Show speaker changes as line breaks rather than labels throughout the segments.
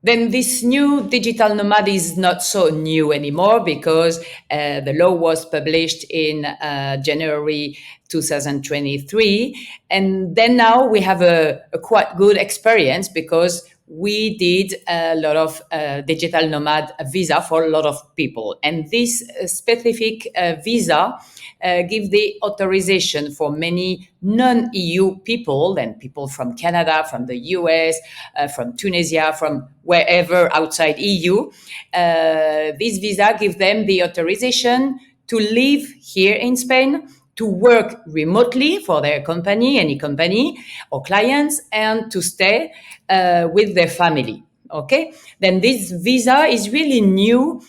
Then this new digital nomad is not so new anymore because the law was published in January 2023. And then now we have a quite good experience because we did a lot of digital nomad visa for a lot of people. And this specific visa give the authorization for many non-EU people, and people from Canada, from the US, from Tunisia, from wherever outside EU. This visa gives them the authorization to live here in Spain, to work remotely for their company, any company or clients, and to stay with their family. Okay, then this visa is really new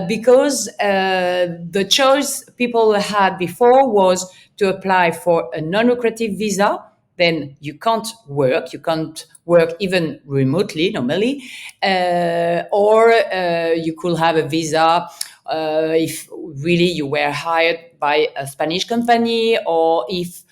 because the choice people had before was to apply for a non-lucrative visa. Then you can't work. You can't work even remotely normally, or you could have a visa if really you were hired by a Spanish company, or if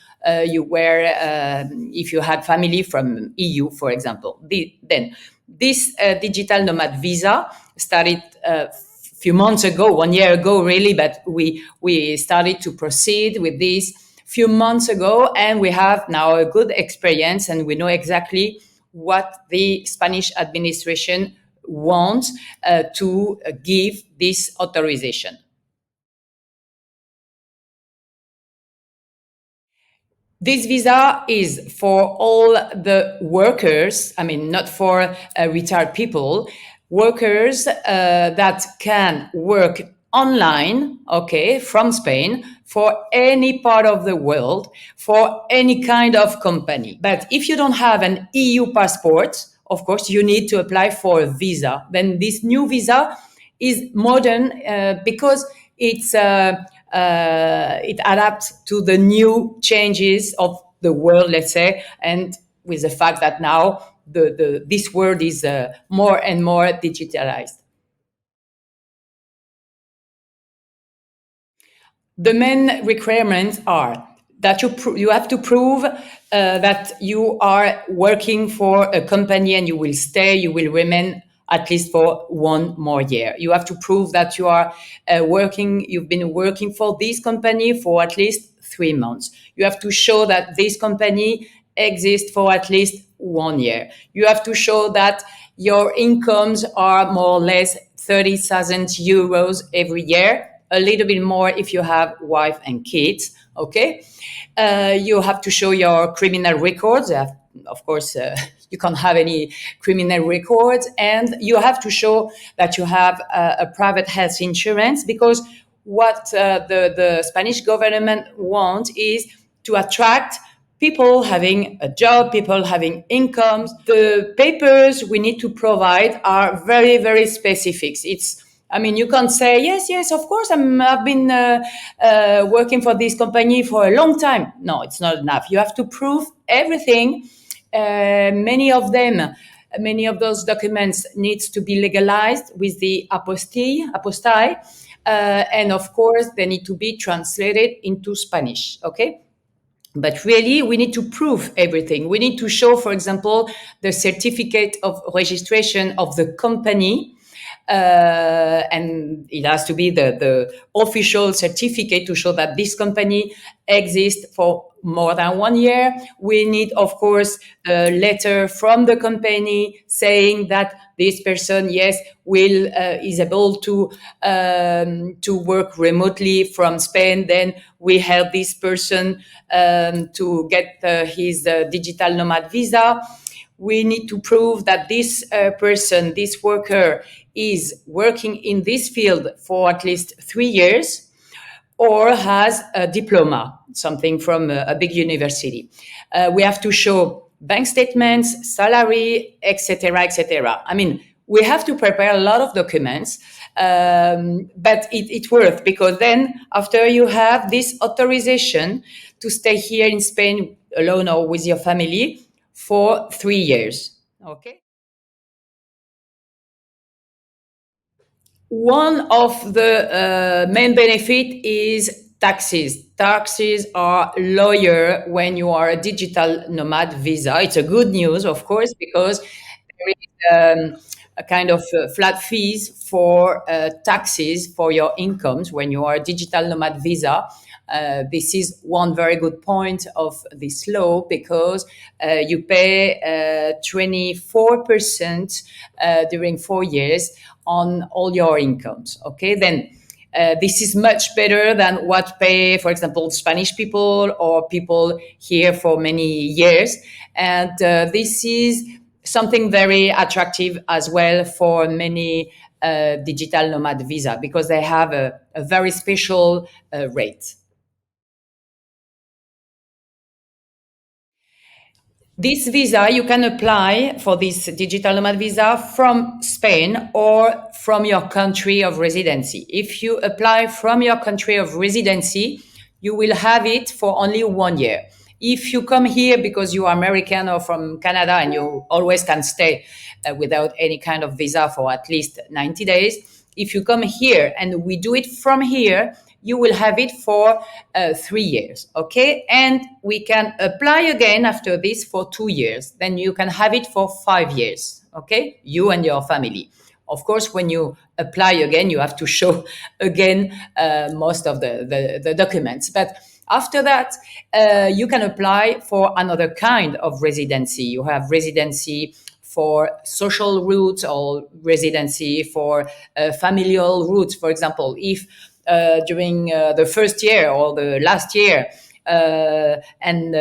you had family from EU, for example. Then this digital nomad visa started a few months ago, 1 year ago, really, but we started to proceed with this few months ago, and we have now a good experience, and we know exactly what the Spanish administration wants to give this authorization. This visa is for all the workers, I mean, not for retired people, workers that can work online, okay, from Spain for any part of the world, for any kind of company. But if you don't have an EU passport, of course, you need to apply for a visa. Then this new visa is modern because it adapts to the new changes of the world, let's say, and with the fact that now this world is more and more digitalized. The main requirements are that you have to prove that you are working for a company and you will remain at least for 1 more year. You have to prove that you've been working for this company for at least 3 months. You have to show that this company exists for at least 1 year. You have to show that your incomes are more or less 30,000 euros every year, a little bit more if you have wife and kids. Okay, you have to show your criminal records. Of course, you can't have any criminal records, and you have to show that you have a private health insurance, because what the Spanish government wants is to attract people having a job, people having incomes. The papers we need to provide are very, very specific. You can't say, yes, of course, I've been working for this company for a long time. No, it's not enough. You have to prove everything. Many of those documents needs to be legalized with the apostille, and of course, they need to be translated into Spanish. Okay. But really, we need to prove everything. We need to show, for example, the certificate of registration of the company. And it has to be the official certificate to show that this company exists for more than 1 year. We need, of course, a letter from the company saying that this person, yes, is able to work remotely from Spain. Then we help this person to get his digital nomad visa. We need to prove that this person, this worker, is working in this field for at least 3 years, or has a diploma, something from a big university. We have to show bank statements, salary, etc., etc. We have to prepare a lot of documents, but it's worth, because then after you have this authorization to stay here in Spain alone or with your family for 3 years. Okay. One of the main benefit is taxes. Taxes are lower when you are a digital nomad visa. It's a good news, of course, because there is a kind of flat fees for taxes for your incomes when you are a digital nomad visa. This is one very good point of this law because you pay 24% during 4 years on all your incomes. Okay, then this is much better than what pay, for example, Spanish people or people here for many years. And this is something very attractive as well for many digital nomad visa because they have a very special rate. This visa, you can apply for this digital nomad visa from Spain or from your country of residency. If you apply from your country of residency, you will have it for only 1 year. If you come here because you are American or from Canada and you always can stay without any kind of visa for at least 90 days, if you come here and we do it from here, you will have it for 3 years, okay? And we can apply again after this for 2 years. Then you can have it for 5 years, okay? You and your family. Of course, when you apply again, you have to show again most of the documents. But after that, you can apply for another kind of residency. You have residency for social roots or residency for familial roots. For example, if during the first year or the last year an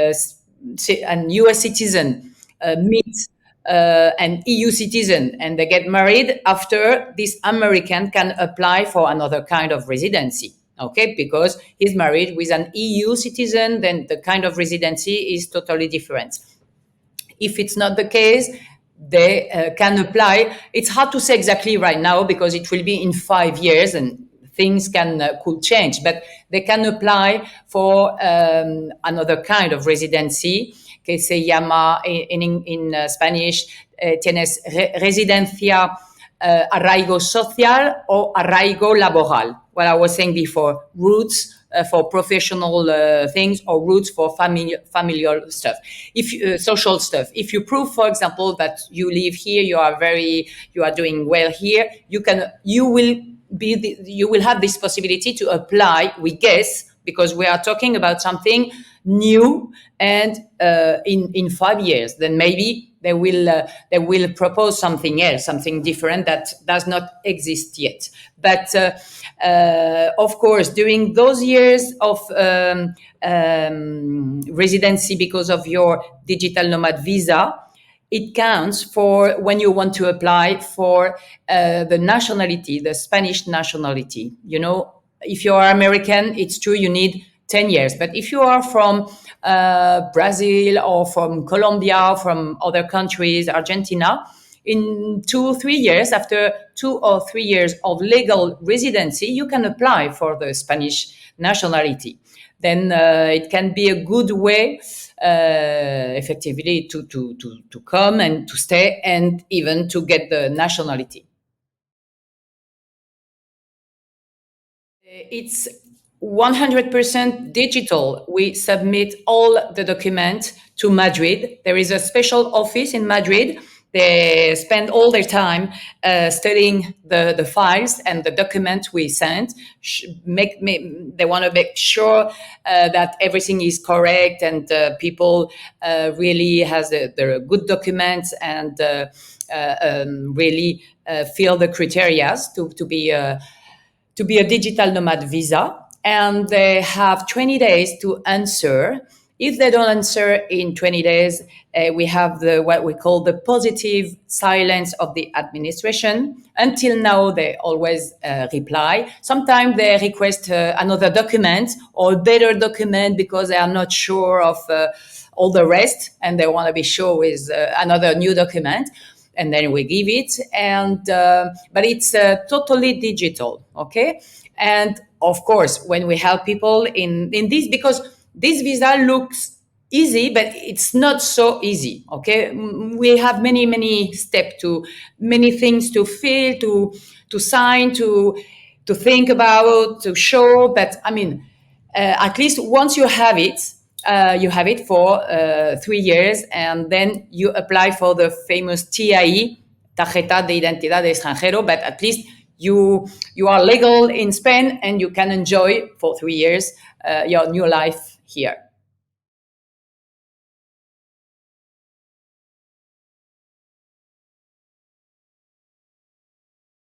US citizen meets an EU citizen and they get married, after this American can apply for another kind of residency. Okay, because he's married with an EU citizen, then the kind of residency is totally different. If it's not the case, they can apply. It's hard to say exactly right now because it will be in 5 years and things could change, but they can apply for another kind of residency que se llama in Spanish, tienes residencia arraigo social o arraigo laboral. What I was saying before, roots for professional things or roots for familial stuff. If social stuff. If you prove, for example, that you live here, you are doing well here, you will have this possibility to apply. We guess because we are talking about something new, and in 5 years, then maybe they will propose something else, something different that does not exist yet. But of course, during those years of residency, because of your digital nomad visa, it counts for when you want to apply for the nationality, the Spanish nationality. You know, if you are American, it's true you need 10 years. But if you are from Brazil or from Colombia, from other countries, Argentina, in 2 or 3 years, after 2 or 3 years of legal residency, you can apply for the Spanish nationality. Then it can be a good way, effectively, to come and to stay and even to get the nationality. It's 100% digital. We submit all the documents to Madrid. There is a special office in Madrid. They spend all their time studying the files and the documents we send. They want to make sure that everything is correct and people really has the good documents and really fill the criteria to be a digital nomad visa. And they have 20 days to answer. If they don't answer in 20 days, we have what we call the positive silence of the administration. Until now, they always reply. Sometimes they request another document or better document because they are not sure of all the rest and they want to be sure with another new document. And then we give it, but it's totally digital, okay? And of course, when we help people in this, because this visa looks easy, but it's not so easy, okay? We have many steps many things to fill, to sign, to think about, to show. But I mean, at least once you have it for 3 years, and then you apply for the famous TIE, tarjeta de identidad de extranjero, but at least you are legal in Spain and you can enjoy for 3 years your new life here.